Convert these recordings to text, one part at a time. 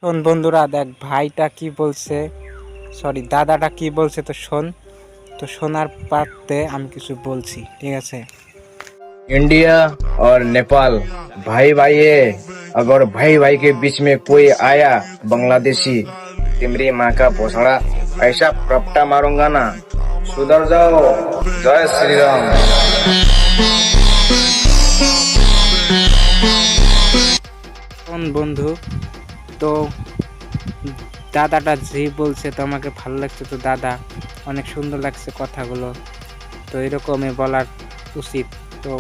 শোন বন্ধুরা, দেখ ভাইটা কি বলছে, সরি দাদাটা কি বলছে তো শোন। তো শোনার পাতে আমি কিছু বলছি, ঠিক আছে। इंडिया और नेपाल भाई भाई है। अगर भाई भाई के बीच में कोई आया बांग्लादेशी, तिमरी माँ का भोसड़ा ऐसा प्रपटा मारूंगा ना, सुधर जाओ। जय श्री राम। শোন বন্ধু, তো দাদাটা যে বলছে তো আমাকে ভালো লাগছে। তো দাদা অনেক সুন্দর লাগছে কথাগুলো, তো এরকমই বলার উচিত। তো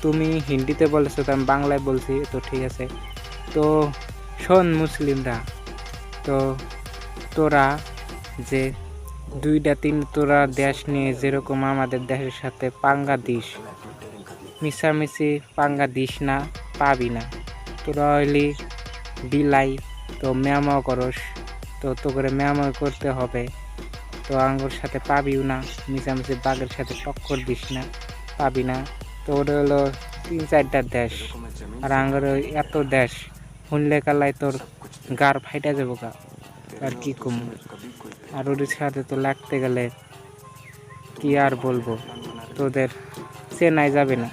তুমি হিন্দিতে বলেছো, তো আমি বাংলায় বলছি, তো ঠিক আছে। তো শোন মুসলিমরা, তো তোরা যে দুইটা তিন তোরা দেশ নিয়ে যেরকম আমাদের দেশের সাথে পাঙ্গা দিস, মিশামিশি পাঙ্গা দিস না, পাবি না। তোরা হইলি বিলাই, তো ম্যামাও করস, তো করে ম্যামাও করতে হবে। তো আঙ্গুর সাথে পাবিও না, মিশামিশি বাঘের সাথে টক্কর দিস না, পাবি না। তো ওটা হলো 3-4টা দেশ, আর আঙ্গুর এত দেশ শুনলে কালাই তোর গার ফাইটা যাবো গা। আর কি কম, আর ওর সাথে তো লাগতে গেলে কি আর বলবো, তোদের চেনাই যাবে না,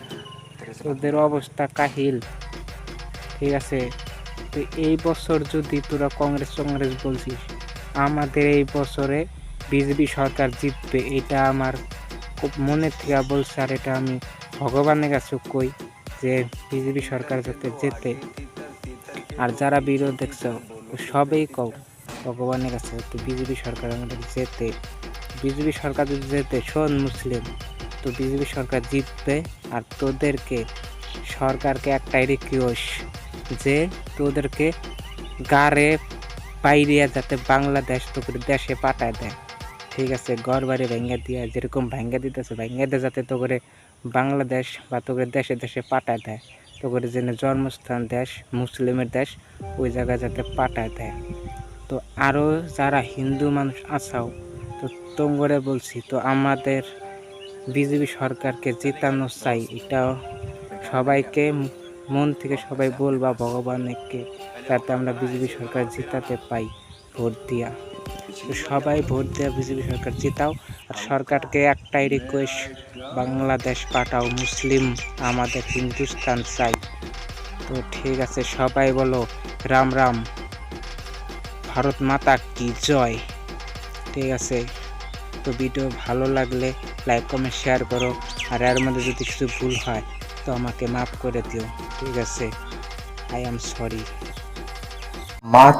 তোদের অবস্থা কাহিল, ঠিক আছে। তো এই বছর যদি তোরা কংগ্রেস বলছিস, আমাদের এই বছরে বিজেপি সরকার জিতবে, এটা আমার খুব মনের থেকে বলছে। আর এটা আমি ভগবানের কাছে কই যে বিজেপি সরকার যাতে জেতে। আর যারা বিরোধ দেখছো সবেই কও ভগবানের কাছে তো বিজেপি সরকার আমাদের জেতে। বিজেপি সরকার যদি জেতে, শোন মুসলিম, তো বিজেপি সরকার জিতবে। আর তোদেরকে সরকারকে একটাই রিকোয়েস্ট যে তোদেরকে গাড়ে বাইরিয়া যাতে বাংলাদেশ তোকে দেশে পাঠায় দেয়, ঠিক আছে। ঘর বাড়ি ভেঙে দিয়ে যেরকম ভেঙে দিতেছে, ভেঙে দিয়ে যাতে তো করে বাংলাদেশ বা তোকে দেশে দেশে পাঠায় দেয়, তো করে যেন জন্মস্থান দেশ মুসলিমের দেশ, ওই জায়গায় যাতে পাঠায় দেয়। তো আরও যারা হিন্দু মানুষ আছাও, তো তোমরা বলছি, তো আমাদের বিজেপি সরকারকে জেতানো চাই, এটা সবাইকে মন থেকে সবাই বলবা ভগবানকে, যাতে আমরা বিজেপি সরকার জেতাতে পাই ভোট দিয়া। তো সবাই ভোট দেওয়া বিজেপি সরকার জেতাও। আর সরকারকে একটাই রিকোয়েস্ট, বাংলাদেশ পাঠাও, মুসলিম আমাদের হিন্দুস্তান চাই। তো ঠিক আছে, সবাই বলো রাম রাম, ভারত মাতা কি জয়, ঠিক আছে। তো ভিডিও ভালো লাগলে লাইক কমেন্ট শেয়ার করো, আর এর মধ্যে যদি কিছু ভুল হয় তো আমাকে মাফ করে দিও, ঠিক আছে। I am sorry. माँ